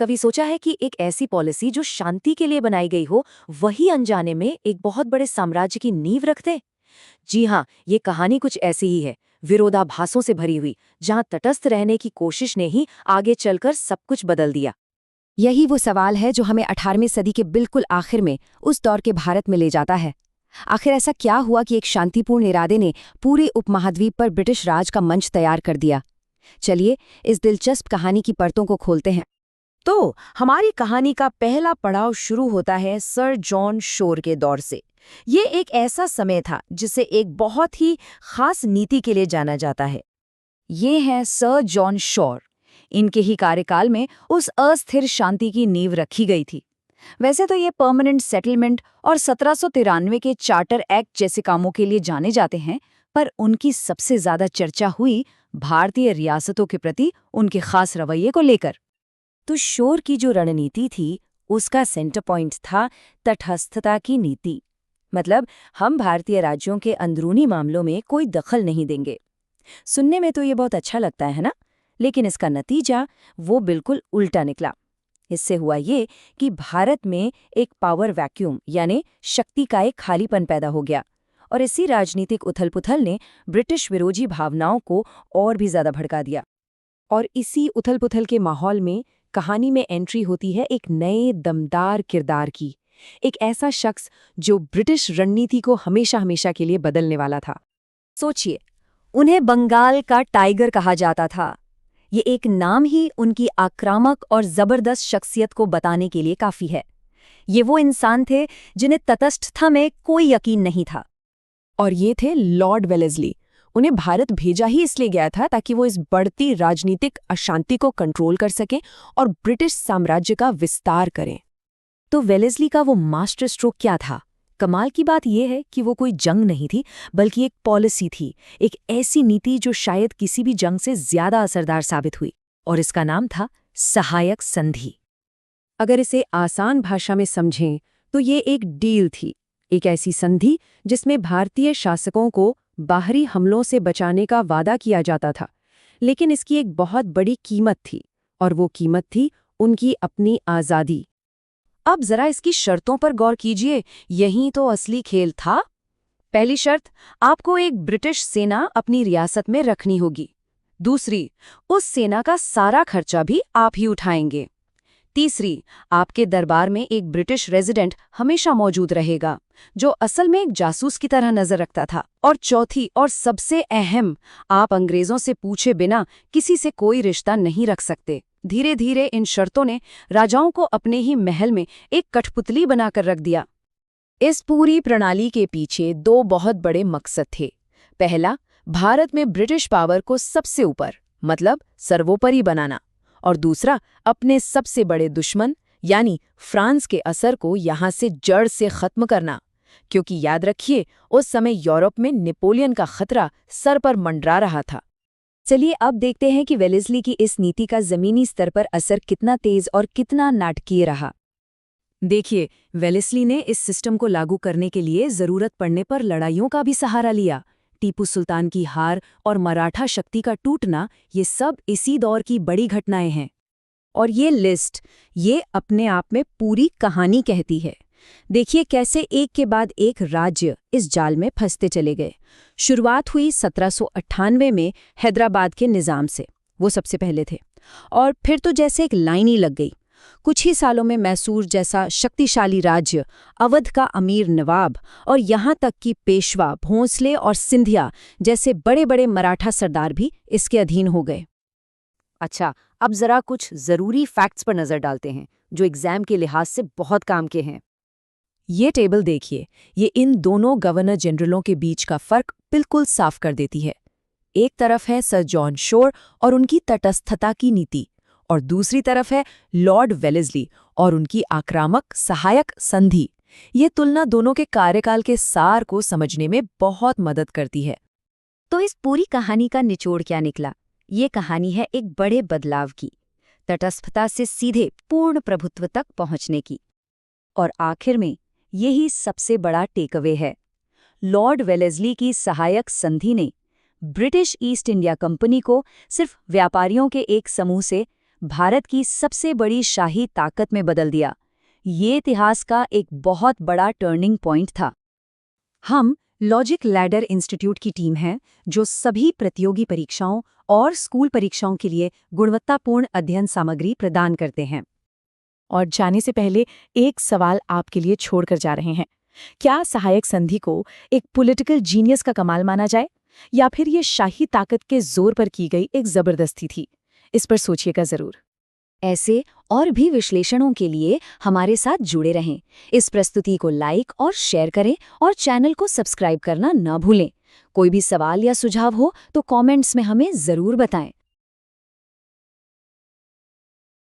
कभी सोचा है कि एक ऐसी पॉलिसी जो शांति के लिए बनाई गई हो, वही अनजाने में एक बहुत बड़े साम्राज्य की नींव रख दे? जी हाँ, ये कहानी कुछ ऐसी ही है, विरोधाभासों से भरी हुई, जहाँ तटस्थ रहने की कोशिश ने ही आगे चलकर सब कुछ बदल दिया। यही वो सवाल है जो हमें 18वीं सदी के बिल्कुल आखिर में उस दौर के भारत में ले जाता है। आखिर ऐसा क्या हुआ कि एक शांतिपूर्ण इरादे ने पूरे उपमहाद्वीप पर ब्रिटिश राज का मंच तैयार कर दिया? चलिए इस दिलचस्प कहानी की परतों को खोलते हैं। तो हमारी कहानी का पहला पड़ाव शुरू होता है सर जॉन शोर के दौर से। ये एक ऐसा समय था जिसे एक बहुत ही खास नीति के लिए जाना जाता है। ये हैं सर जॉन शोर। इनके ही कार्यकाल में उस अस्थिर शांति की नींव रखी गई थी। वैसे तो ये परमानेंट सेटलमेंट और 1793 के चार्टर एक्ट जैसे कामों के लिए जाने जाते हैं, पर उनकी सबसे ज्यादा चर्चा हुई भारतीय रियासतों के प्रति उनके खास रवैये को लेकर। तो शोर की जो रणनीति थी, उसका सेंटर पॉइंट था तटस्थता की नीति। मतलब, हम भारतीय राज्यों के अंदरूनी मामलों में कोई दखल नहीं देंगे। सुनने में तो ये बहुत अच्छा लगता है ना, लेकिन इसका नतीजा वो बिल्कुल उल्टा निकला। इससे हुआ ये कि भारत में एक पावर वैक्यूम यानी शक्ति का एक खालीपन पैदा हो गया, और इसी राजनीतिक उथल-पुथल ने ब्रिटिश विरोधी भावनाओं को और भी ज्यादा भड़का दिया। और इसी उथल-पुथल के माहौल में कहानी में एंट्री होती है एक नए दमदार किरदार की, एक ऐसा शख्स जो ब्रिटिश रणनीति को हमेशा हमेशा के लिए बदलने वाला था। सोचिए, उन्हें बंगाल का टाइगर कहा जाता था। ये एक नाम ही उनकी आक्रामक और जबरदस्त शख्सियत को बताने के लिए काफी है। ये वो इंसान थे जिन्हें तटस्थता में कोई यकीन नहीं था। और ये थे लॉर्ड वेलेस्ली। उन्हें भारत भेजा ही इसलिए गया था ताकि वो इस बढ़ती राजनीतिक अशांति को कंट्रोल कर सकें और ब्रिटिश साम्राज्य का विस्तार करें। तो वेलेस्ली का वो मास्टर स्ट्रोक क्या था? कमाल की बात यह है कि वो कोई जंग नहीं थी, बल्कि एक पॉलिसी थी, एक ऐसी नीति जो शायद किसी भी जंग से ज्यादा असरदार साबित हुई, और इसका नाम था सहायक संधि। अगर इसे आसान भाषा में समझें तो ये एक डील थी, एक ऐसी संधि जिसमें भारतीय शासकों को बाहरी हमलों से बचाने का वादा किया जाता था, लेकिन इसकी एक बहुत बड़ी कीमत थी, और वो कीमत थी उनकी अपनी आज़ादी। अब जरा इसकी शर्तों पर गौर कीजिए, यही तो असली खेल था। पहली शर्त, आपको एक ब्रिटिश सेना अपनी रियासत में रखनी होगी। दूसरी, उस सेना का सारा खर्चा भी आप ही उठाएंगे। तीसरी, आपके दरबार में एक ब्रिटिश रेजिडेंट हमेशा मौजूद रहेगा, जो असल में एक जासूस की तरह नजर रखता था। और चौथी और सबसे अहम, आप अंग्रेजों से पूछे बिना किसी से कोई रिश्ता नहीं रख सकते। धीरे धीरे इन शर्तों ने राजाओं को अपने ही महल में एक कठपुतली बनाकर रख दिया। इस पूरी प्रणाली के पीछे दो बहुत बड़े मकसद थे। पहला, भारत में ब्रिटिश पावर को सबसे ऊपर, मतलब सर्वोपरि बनाना, और दूसरा, अपने सबसे बड़े दुश्मन यानी फ्रांस के असर को यहाँ से जड़ से खत्म करना। क्योंकि याद रखिए, उस समय यूरोप में नेपोलियन का खतरा सर पर मंडरा रहा था। चलिए अब देखते हैं कि वेलेस्ली की इस नीति का जमीनी स्तर पर असर कितना तेज और कितना नाटकीय रहा। देखिए, वेलेस्ली ने इस सिस्टम को लागू करने के लिए जरूरत पड़ने पर लड़ाइयों का भी सहारा लिया। टीपू सुल्तान की हार और मराठा शक्ति का टूटना, ये सब इसी दौर की बड़ी घटनाएं हैं। और ये लिस्ट, ये अपने आप में पूरी कहानी कहती है। देखिए कैसे एक के बाद एक राज्य इस जाल में फंसते चले गए। शुरुआत हुई 1798 में हैदराबाद के निज़ाम से, वो सबसे पहले थे, और फिर तो जैसे एक लाइन ही लग गई। कुछ ही सालों में मैसूर जैसा शक्तिशाली राज्य, अवध का अमीर नवाब, और यहाँ तक कि पेशवा, भोंसले और सिंधिया जैसे बड़े बड़े मराठा सरदार भी इसके अधीन हो गए। अच्छा, अब जरा कुछ जरूरी फैक्ट्स पर नजर डालते हैं जो एग्जाम के लिहाज से बहुत काम के हैं। ये टेबल देखिए, ये इन दोनों गवर्नर जनरलों के बीच का फर्क बिल्कुल साफ कर देती है। एक तरफ है सर जॉन शोर और उनकी तटस्थता की नीति, और दूसरी तरफ है लॉर्ड वेलेस्ली और उनकी आक्रामक सहायक संधि। ये तुलना दोनों के कार्यकाल के सार को समझने में बहुत मदद करती है। तो इस पूरी कहानी का निचोड़ क्या निकला? ये कहानी है एक बड़े बदलाव की, तटस्थता से सीधे पूर्ण प्रभुत्व तक पहुंचने की। और आखिर में यही सबसे बड़ा टेकअवे है। लॉर्ड वेलेस्ली की सहायक संधि ने ब्रिटिश ईस्ट इंडिया कंपनी को सिर्फ व्यापारियों के एक समूह से भारत की सबसे बड़ी शाही ताकत में बदल दिया। ये इतिहास का एक बहुत बड़ा टर्निंग पॉइंट था। हम लॉजिक लैडर इंस्टीट्यूट की टीम है जो सभी प्रतियोगी परीक्षाओं और स्कूल परीक्षाओं के लिए गुणवत्तापूर्ण अध्ययन सामग्री प्रदान करते हैं। और जाने से पहले एक सवाल आपके लिए छोड़कर जा रहे हैं। क्या सहायक संधि को एक पॉलिटिकल जीनियस का कमाल माना जाए, या फिर ये शाही ताकत के जोर पर की गई एक जबरदस्ती थी? इस पर सोचिएगा जरूर। ऐसे और भी विश्लेषणों के लिए हमारे साथ जुड़े रहें। इस प्रस्तुति को लाइक और शेयर करें और चैनल को सब्सक्राइब करना न भूलें। कोई भी सवाल या सुझाव हो तो कमेंट्स में हमें ज़रूर बताएं।